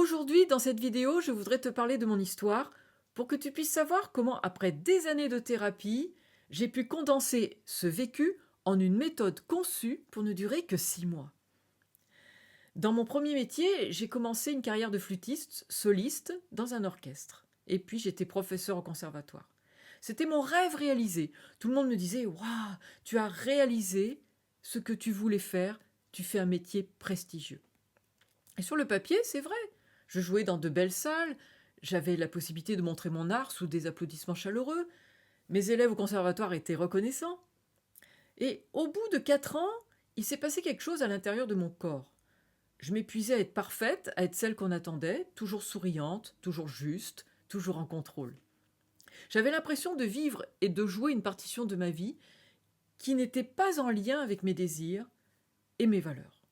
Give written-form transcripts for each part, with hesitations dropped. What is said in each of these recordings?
Aujourd'hui, dans cette vidéo, je voudrais te parler de mon histoire pour que tu puisses savoir comment, après des années de thérapie, j'ai pu condenser ce vécu en une méthode conçue pour ne durer que 6 mois. Dans mon premier métier, j'ai commencé une carrière de flûtiste soliste dans un orchestre. Et puis j'étais professeur au conservatoire. C'était mon rêve réalisé. Tout le monde me disait: Waouh, tu as réalisé ce que tu voulais faire, tu fais un métier prestigieux. Et sur le papier, c'est vrai. Je jouais dans de belles salles, j'avais la possibilité de montrer mon art sous des applaudissements chaleureux, mes élèves au conservatoire étaient reconnaissants. Et au bout de 4 ans, il s'est passé quelque chose à l'intérieur de mon corps. Je m'épuisais à être parfaite, à être celle qu'on attendait, toujours souriante, toujours juste, toujours en contrôle. J'avais l'impression de vivre et de jouer une partition de ma vie qui n'était pas en lien avec mes désirs et mes valeurs.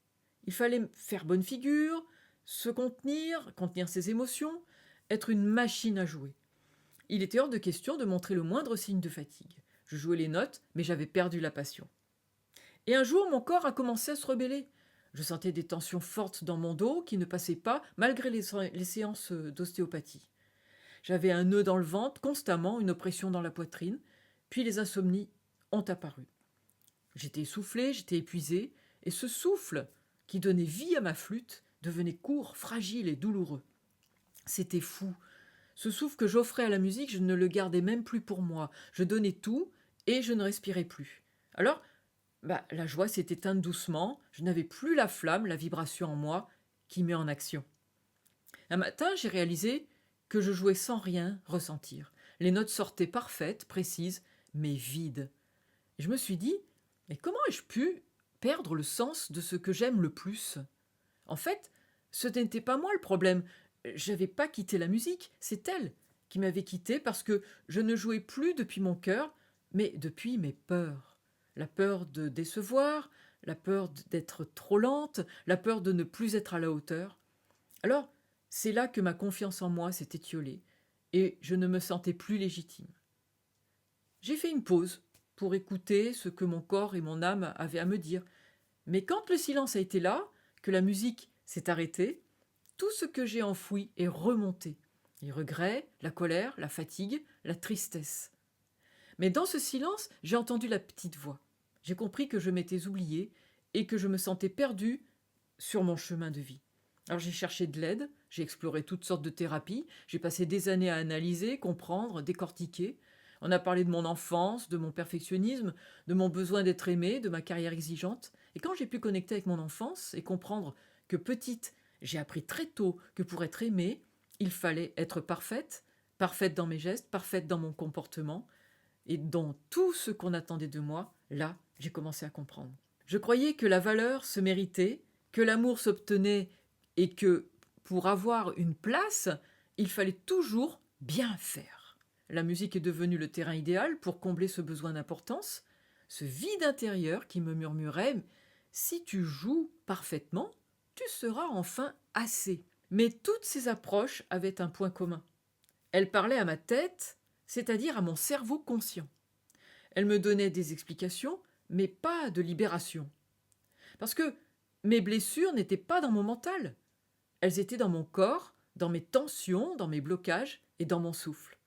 Il fallait faire bonne figure, se contenir ses émotions, être une machine à jouer. Il était hors de question de montrer le moindre signe de fatigue. Je jouais les notes, mais j'avais perdu la passion. Et un jour, mon corps a commencé à se rebeller. Je sentais des tensions fortes dans mon dos qui ne passaient pas malgré les séances d'ostéopathie. J'avais un nœud dans le ventre, constamment une oppression dans la poitrine, puis les insomnies ont apparu. J'étais essoufflée, j'étais épuisée, et ce souffle qui donnait vie à ma flûte devenait court, fragile et douloureux. C'était fou. Ce souffle que j'offrais à la musique, je ne le gardais même plus pour moi. Je donnais tout et je ne respirais plus. Alors, la joie s'est éteinte doucement, je n'avais plus la flamme, la vibration en moi qui met en action. Un matin, j'ai réalisé que je jouais sans rien ressentir. Les notes sortaient parfaites, précises, mais vides. Et je me suis dit: mais comment ai-je pu perdre le sens de ce que j'aime le plus? En fait, ce n'était pas moi le problème. J'avais pas quitté la musique, c'est elle qui m'avait quitté parce que je ne jouais plus depuis mon cœur, mais depuis mes peurs. La peur de décevoir, la peur d'être trop lente, la peur de ne plus être à la hauteur. Alors, c'est là que ma confiance en moi s'est étiolée et je ne me sentais plus légitime. J'ai fait une pause pour écouter ce que mon corps et mon âme avaient à me dire. Mais quand le silence a été là, que la musique s'est arrêtée, tout ce que j'ai enfoui est remonté. Les regrets, la colère, la fatigue, la tristesse. Mais dans ce silence, j'ai entendu la petite voix. J'ai compris que je m'étais oubliée et que je me sentais perdue sur mon chemin de vie. Alors j'ai cherché de l'aide, j'ai exploré toutes sortes de thérapies, j'ai passé des années à analyser, comprendre, décortiquer. On a parlé de mon enfance, de mon perfectionnisme, de mon besoin d'être aimée, de ma carrière exigeante. Et quand j'ai pu connecter avec mon enfance et comprendre que petite, j'ai appris très tôt que pour être aimée, il fallait être parfaite, parfaite dans mes gestes, parfaite dans mon comportement, et dans tout ce qu'on attendait de moi, là, j'ai commencé à comprendre. Je croyais que la valeur se méritait, que l'amour s'obtenait et que pour avoir une place, il fallait toujours bien faire. La musique est devenue le terrain idéal pour combler ce besoin d'importance, ce vide intérieur qui me murmurait: si tu joues parfaitement, tu seras enfin assez. Mais toutes ces approches avaient un point commun. Elles parlaient à ma tête, c'est-à-dire à mon cerveau conscient. Elles me donnaient des explications, mais pas de libération. Parce que mes blessures n'étaient pas dans mon mental. Elles étaient dans mon corps, dans mes tensions, dans mes blocages et dans mon souffle.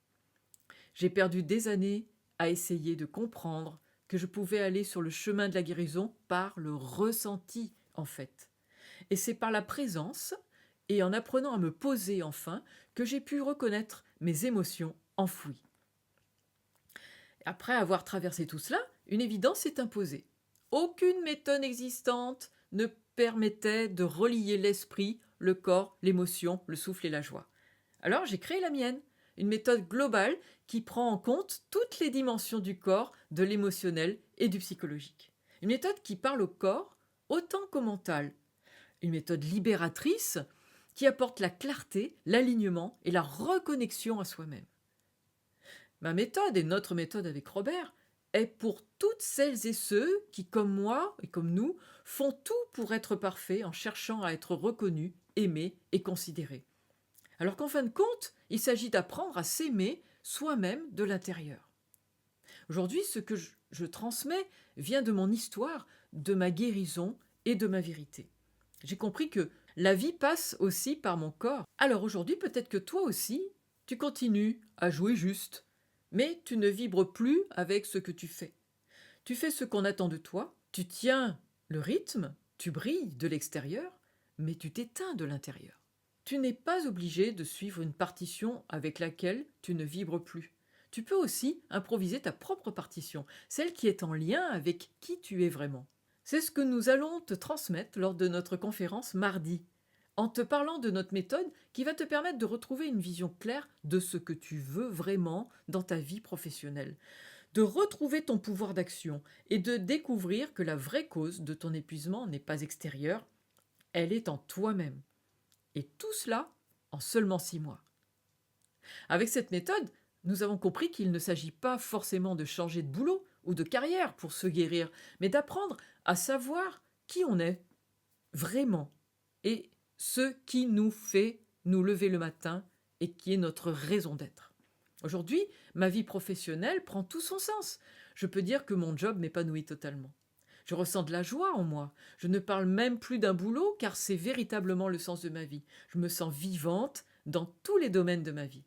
J'ai perdu des années à essayer de comprendre que je pouvais aller sur le chemin de la guérison par le ressenti, en fait. Et c'est par la présence et en apprenant à me poser enfin que j'ai pu reconnaître mes émotions enfouies. Après avoir traversé tout cela, une évidence s'est imposée. Aucune méthode existante ne permettait de relier l'esprit, le corps, l'émotion, le souffle et la joie. Alors j'ai créé la mienne, une méthode globale qui prend en compte toutes les dimensions du corps, de l'émotionnel et du psychologique. Une méthode qui parle au corps autant qu'au mental. Une méthode libératrice qui apporte la clarté, l'alignement et la reconnexion à soi-même. Ma méthode et notre méthode avec Robert est pour toutes celles et ceux qui, comme moi et comme nous, font tout pour être parfaits en cherchant à être reconnus, aimés et considérés. Alors qu'en fin de compte, il s'agit d'apprendre à s'aimer soi-même de l'intérieur. Aujourd'hui, ce que je transmets vient de mon histoire, de ma guérison et de ma vérité. J'ai compris que La vie passe aussi par mon corps. Alors aujourd'hui, peut-être que toi aussi, tu continues à jouer juste, mais tu ne vibres plus avec ce que tu fais. Tu fais ce qu'on attend de toi, tu tiens le rythme, tu brilles de l'extérieur, mais tu t'éteins de l'intérieur. Tu n'es pas obligé de suivre une partition avec laquelle tu ne vibres plus. Tu peux aussi improviser ta propre partition, celle qui est en lien avec qui tu es vraiment. C'est ce que nous allons te transmettre lors de notre conférence mardi, en te parlant de notre méthode qui va te permettre de retrouver une vision claire de ce que tu veux vraiment dans ta vie professionnelle, de retrouver ton pouvoir d'action et de découvrir que la vraie cause de ton épuisement n'est pas extérieure, elle est en toi-même. Et tout cela en seulement 6 mois. Avec cette méthode, nous avons compris qu'il ne s'agit pas forcément de changer de boulot ou de carrière pour se guérir, mais d'apprendre à savoir qui on est vraiment et ce qui nous fait nous lever le matin et qui est notre raison d'être. Aujourd'hui, ma vie professionnelle prend tout son sens. Je peux dire que mon job m'épanouit totalement. Je ressens de la joie en moi. Je ne parle même plus d'un boulot car c'est véritablement le sens de ma vie. Je me sens vivante dans tous les domaines de ma vie.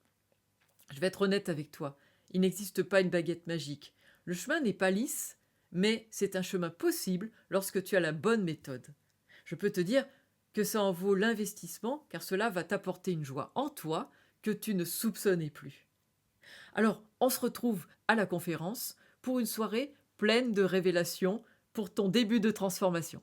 Je vais être honnête avec toi, il n'existe pas une baguette magique. Le chemin n'est pas lisse, mais c'est un chemin possible lorsque tu as la bonne méthode. Je peux te dire que ça en vaut l'investissement car cela va t'apporter une joie en toi que tu ne soupçonnais plus. Alors, on se retrouve à la conférence pour une soirée pleine de révélations pour ton début de transformation.